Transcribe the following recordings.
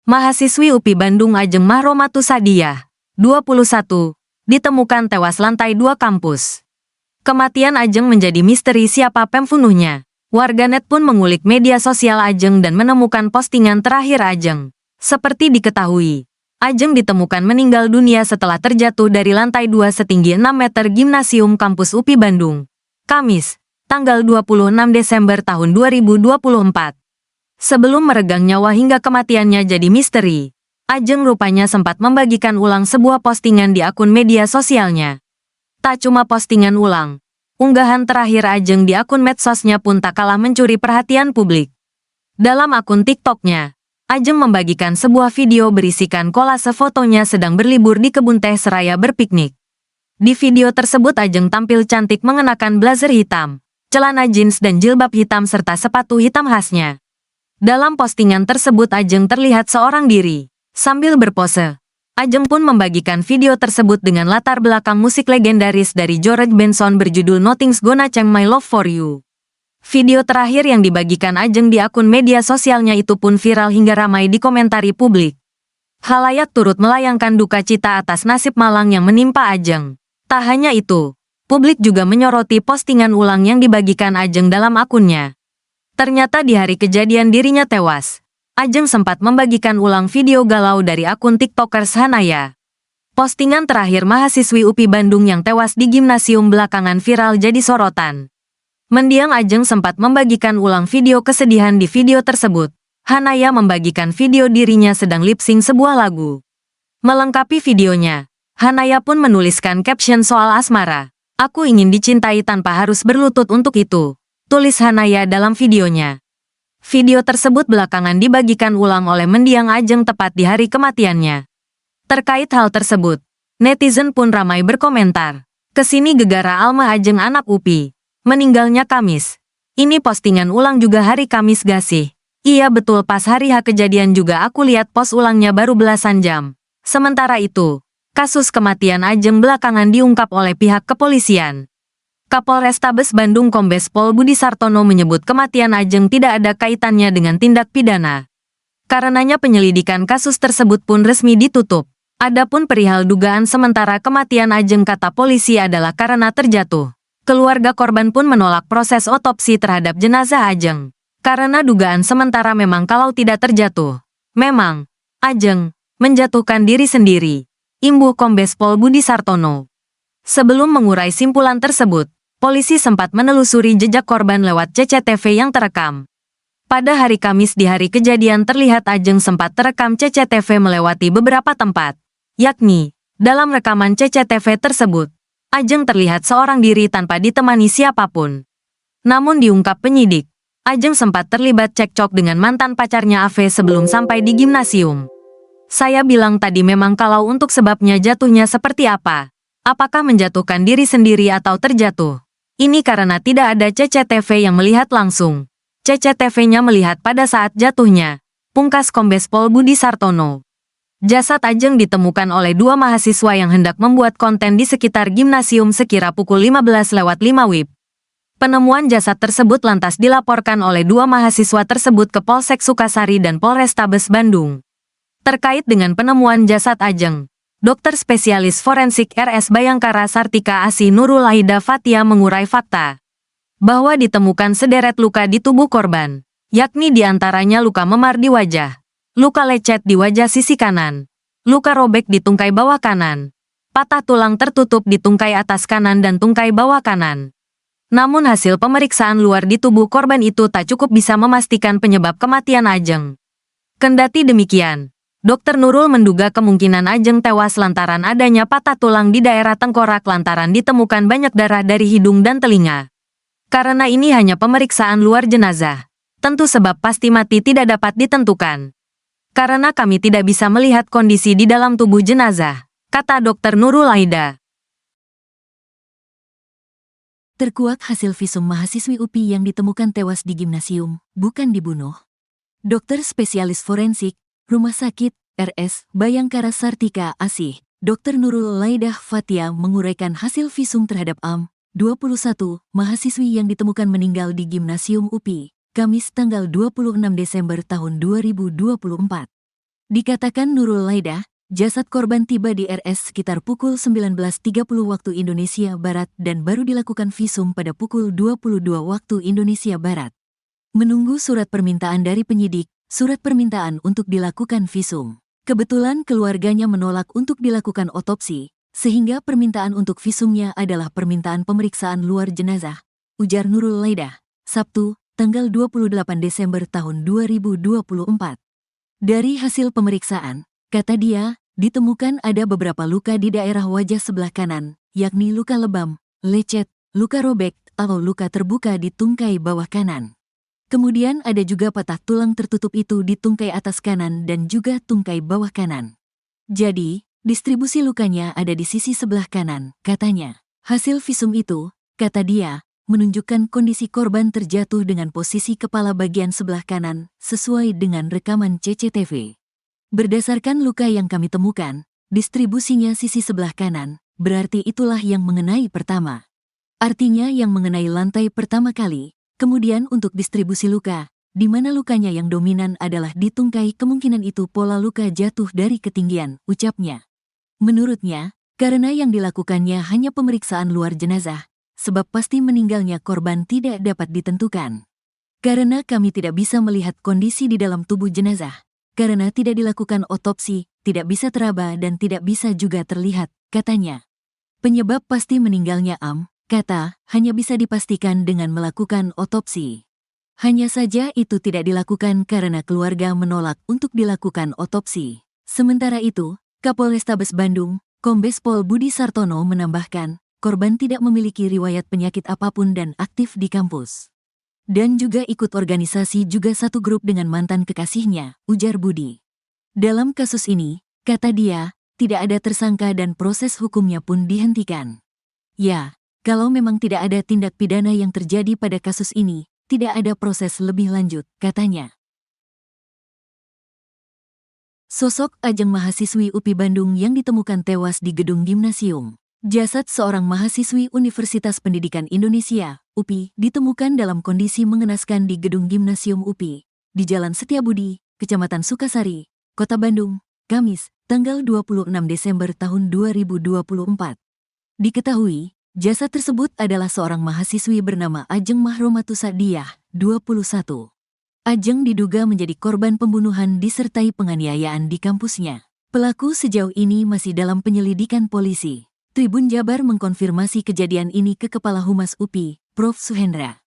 Mahasiswi UPI Bandung Ajeng Mahromatu Sadiah, 21, ditemukan tewas lantai 2 kampus. Kematian Ajeng menjadi misteri siapa pembunuhnya. Warganet pun mengulik media sosial Ajeng dan menemukan postingan terakhir Ajeng. Seperti diketahui, Ajeng ditemukan meninggal dunia setelah terjatuh dari lantai 2 setinggi 6 meter Gimnasium Kampus UPI Bandung, Kamis, tanggal 26 Desember tahun 2024. Sebelum meregang nyawa hingga kematiannya jadi misteri, Ajeng rupanya sempat membagikan ulang sebuah postingan di akun media sosialnya. Tak cuma postingan ulang, unggahan terakhir Ajeng di akun medsosnya pun tak kalah mencuri perhatian publik. Dalam akun TikToknya, Ajeng membagikan sebuah video berisikan kolase fotonya sedang berlibur di kebun teh seraya berpiknik. Di video tersebut Ajeng tampil cantik mengenakan blazer hitam, celana jeans dan jilbab hitam serta sepatu hitam khasnya. Dalam postingan tersebut Ajeng terlihat seorang diri, sambil berpose. Ajeng pun membagikan video tersebut dengan latar belakang musik legendaris dari George Benson berjudul Nothing's Gonna Change My Love For You. Video terakhir yang dibagikan Ajeng di akun media sosialnya itu pun viral hingga ramai dikomentari publik. Khalayak turut melayangkan duka cita atas nasib malang yang menimpa Ajeng. Tak hanya itu, publik juga menyoroti postingan ulang yang dibagikan Ajeng dalam akunnya. Ternyata di hari kejadian dirinya tewas, Ajeng sempat membagikan ulang video galau dari akun TikTokers Hanaya. Postingan terakhir mahasiswi UPI Bandung yang tewas di gimnasium belakangan viral jadi sorotan. Mendiang Ajeng sempat membagikan ulang video kesedihan di video tersebut. Hanaya membagikan video dirinya sedang lip-sync sebuah lagu. Melengkapi videonya, Hanaya pun menuliskan caption soal asmara. "Aku ingin dicintai tanpa harus berlutut untuk itu," tulis Hanaya dalam videonya. Video tersebut belakangan dibagikan ulang oleh mendiang Ajeng tepat di hari kematiannya. Terkait hal tersebut, netizen pun ramai berkomentar. "Kesini gegara alma Ajeng anak UPI. Meninggalnya Kamis. Ini postingan ulang juga hari Kamis gak sih? Iya betul, pas hari H kejadian juga aku lihat post ulangnya baru belasan jam." Sementara itu, kasus kematian Ajeng belakangan diungkap oleh pihak kepolisian. Kapolrestabes Bandung Kombes Pol Budi Sartono menyebut kematian Ajeng tidak ada kaitannya dengan tindak pidana. Karenanya penyelidikan kasus tersebut pun resmi ditutup. Adapun perihal dugaan sementara kematian Ajeng kata polisi adalah karena terjatuh. Keluarga korban pun menolak proses otopsi terhadap jenazah Ajeng. Karena dugaan sementara memang kalau tidak terjatuh, memang Ajeng menjatuhkan diri sendiri, imbuh Kombes Pol Budi Sartono. Sebelum mengurai simpulan tersebut, polisi sempat menelusuri jejak korban lewat CCTV yang terekam. Pada hari Kamis di hari kejadian terlihat Ajeng sempat terekam CCTV melewati beberapa tempat, yakni, dalam rekaman CCTV tersebut, Ajeng terlihat seorang diri tanpa ditemani siapapun. Namun diungkap penyidik, Ajeng sempat terlibat cekcok dengan mantan pacarnya AV sebelum sampai di gimnasium. "Saya bilang tadi memang kalau untuk sebabnya jatuhnya seperti apa, apakah menjatuhkan diri sendiri atau terjatuh? Ini karena tidak ada CCTV yang melihat langsung. CCTV-nya melihat pada saat jatuhnya," pungkas Kombes Pol Budi Sartono. Jasad Ajeng ditemukan oleh dua mahasiswa yang hendak membuat konten di sekitar gimnasium sekira pukul 15:05 WIB. Penemuan jasad tersebut lantas dilaporkan oleh dua mahasiswa tersebut ke Polsek Sukasari dan Polrestabes Bandung. Terkait dengan penemuan jasad Ajeng, dokter spesialis forensik RS Bayangkara Sartika Asih Nurul Aida Fatia mengurai fakta bahwa ditemukan sederet luka di tubuh korban, yakni diantaranya luka memar di wajah, luka lecet di wajah sisi kanan, luka robek di tungkai bawah kanan, patah tulang tertutup di tungkai atas kanan dan tungkai bawah kanan. Namun hasil pemeriksaan luar di tubuh korban itu tak cukup bisa memastikan penyebab kematian Ajeng. Kendati demikian, Dr. Nurul menduga kemungkinan Ajeng tewas lantaran adanya patah tulang di daerah tengkorak lantaran ditemukan banyak darah dari hidung dan telinga. Karena ini hanya pemeriksaan luar jenazah, tentu sebab pasti mati tidak dapat ditentukan. Karena kami tidak bisa melihat kondisi di dalam tubuh jenazah, kata Dr. Nurul Aida. Terkuak hasil visum mahasiswi UPI yang ditemukan tewas di gimnasium, bukan dibunuh. Dokter spesialis forensik Rumah Sakit RS Bayangkara Sartika Asih, Dr. Nurul Laidah Fatia menguraikan hasil visum terhadap AM, 21, mahasiswi yang ditemukan meninggal di Gimnasium UPI, Kamis tanggal 26 Desember tahun 2024. Dikatakan Nurul Laida, jasad korban tiba di RS sekitar pukul 19.30 waktu Indonesia Barat dan baru dilakukan visum pada pukul 22 waktu Indonesia Barat. Menunggu surat permintaan dari penyidik, surat permintaan untuk dilakukan visum. Kebetulan keluarganya menolak untuk dilakukan otopsi, sehingga permintaan untuk visumnya adalah permintaan pemeriksaan luar jenazah, ujar Nurul Laida, Sabtu, tanggal 28 Desember tahun 2024. Dari hasil pemeriksaan, kata dia, ditemukan ada beberapa luka di daerah wajah sebelah kanan, yakni luka lebam, lecet, luka robek, atau luka terbuka di tungkai bawah kanan. Kemudian ada juga patah tulang tertutup itu di tungkai atas kanan dan juga tungkai bawah kanan. Jadi, distribusi lukanya ada di sisi sebelah kanan, katanya. Hasil visum itu, kata dia, menunjukkan kondisi korban terjatuh dengan posisi kepala bagian sebelah kanan, sesuai dengan rekaman CCTV. Berdasarkan luka yang kami temukan, distribusinya sisi sebelah kanan, berarti itulah yang mengenai pertama. Artinya yang mengenai lantai pertama kali, kemudian untuk distribusi luka, di mana lukanya yang dominan adalah di tungkai, kemungkinan itu pola luka jatuh dari ketinggian, ucapnya. Menurutnya, karena yang dilakukannya hanya pemeriksaan luar jenazah, sebab pasti meninggalnya korban tidak dapat ditentukan. Karena kami tidak bisa melihat kondisi di dalam tubuh jenazah, karena tidak dilakukan otopsi, tidak bisa teraba dan tidak bisa juga terlihat, katanya. Penyebab pasti meninggalnya kata, hanya bisa dipastikan dengan melakukan otopsi. Hanya saja itu tidak dilakukan karena keluarga menolak untuk dilakukan otopsi. Sementara itu, Kapolrestabes Bandung, Kombes Pol Budi Sartono menambahkan, korban tidak memiliki riwayat penyakit apapun dan aktif di kampus. Dan juga ikut organisasi juga satu grup dengan mantan kekasihnya, ujar Budi. Dalam kasus ini, kata dia, tidak ada tersangka dan proses hukumnya pun dihentikan. Ya, kalau memang tidak ada tindak pidana yang terjadi pada kasus ini, tidak ada proses lebih lanjut, katanya. Sosok Ajeng mahasiswi UPI Bandung yang ditemukan tewas di gedung gimnasium. Jasad seorang mahasiswi Universitas Pendidikan Indonesia, UPI, ditemukan dalam kondisi mengenaskan di gedung gimnasium UPI, di Jalan Setiabudi, Kecamatan Sukasari, Kota Bandung, Kamis, tanggal 26 Desember tahun 2024. Diketahui, jasad tersebut adalah seorang mahasiswi bernama Ajeng Mahromatu Sadiah, 21. Ajeng diduga menjadi korban pembunuhan disertai penganiayaan di kampusnya. Pelaku sejauh ini masih dalam penyelidikan polisi. Tribun Jabar mengkonfirmasi kejadian ini ke Kepala Humas UPI, Prof. Suhendra.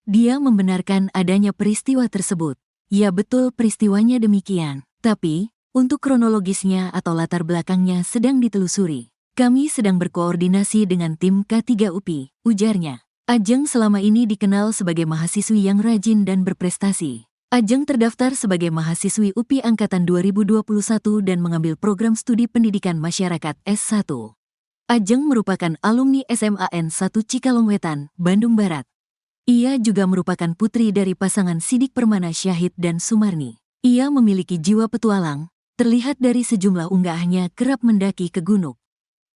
Dia membenarkan adanya peristiwa tersebut. Ya betul peristiwanya demikian, tapi untuk kronologisnya atau latar belakangnya sedang ditelusuri. Kami sedang berkoordinasi dengan tim K3 UPI, ujarnya. Ajeng selama ini dikenal sebagai mahasiswi yang rajin dan berprestasi. Ajeng terdaftar sebagai mahasiswi UPI Angkatan 2021 dan mengambil program studi pendidikan masyarakat S1. Ajeng merupakan alumni SMAN 1 Cikalongwetan, Bandung Barat. Ia juga merupakan putri dari pasangan Sidik Permana Syahid dan Sumarni. Ia memiliki jiwa petualang, terlihat dari sejumlah unggahnya kerap mendaki ke gunung.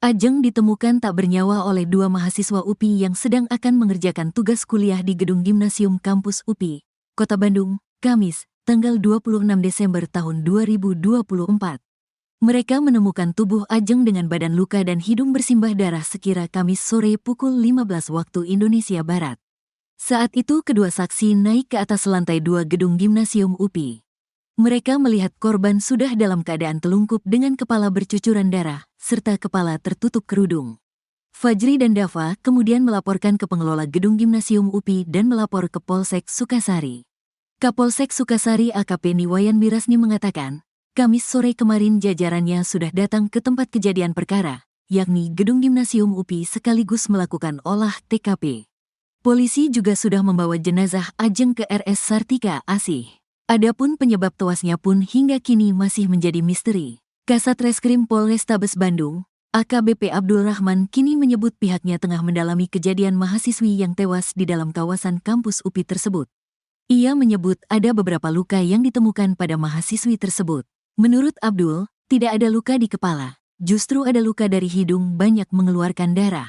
Ajeng ditemukan tak bernyawa oleh dua mahasiswa UPI yang sedang akan mengerjakan tugas kuliah di gedung gimnasium kampus UPI, Kota Bandung, Kamis, tanggal 26 Desember tahun 2024. Mereka menemukan tubuh Ajeng dengan badan luka dan hidung bersimbah darah sekira Kamis sore pukul 15 waktu Indonesia Barat. Saat itu kedua saksi naik ke atas lantai 2 gedung gimnasium UPI. Mereka melihat korban sudah dalam keadaan telungkup dengan kepala bercucuran darah, serta kepala tertutup kerudung. Fajri dan Dava kemudian melaporkan ke pengelola gedung gimnasium UPI dan melapor ke Polsek Sukasari. Kapolsek Sukasari AKP Niwayan Mirasni mengatakan, Kamis sore kemarin jajarannya sudah datang ke tempat kejadian perkara, yakni gedung gimnasium UPI sekaligus melakukan olah TKP. Polisi juga sudah membawa jenazah Ajeng ke RS Sartika Asih. Adapun penyebab tewasnya pun hingga kini masih menjadi misteri. Kasat Reskrim Polrestabes Bandung, AKBP Abdul Rahman kini menyebut pihaknya tengah mendalami kejadian mahasiswi yang tewas di dalam kawasan kampus UPI tersebut. Ia menyebut ada beberapa luka yang ditemukan pada mahasiswi tersebut. Menurut Abdul, tidak ada luka di kepala, justru ada luka dari hidung banyak mengeluarkan darah.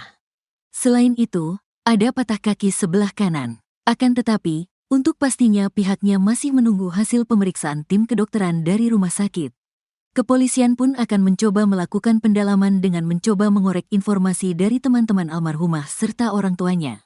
Selain itu, ada patah kaki sebelah kanan. Akan tetapi, untuk pastinya pihaknya masih menunggu hasil pemeriksaan tim kedokteran dari rumah sakit. Kepolisian pun akan mencoba melakukan pendalaman dengan mencoba mengorek informasi dari teman-teman almarhumah serta orang tuanya.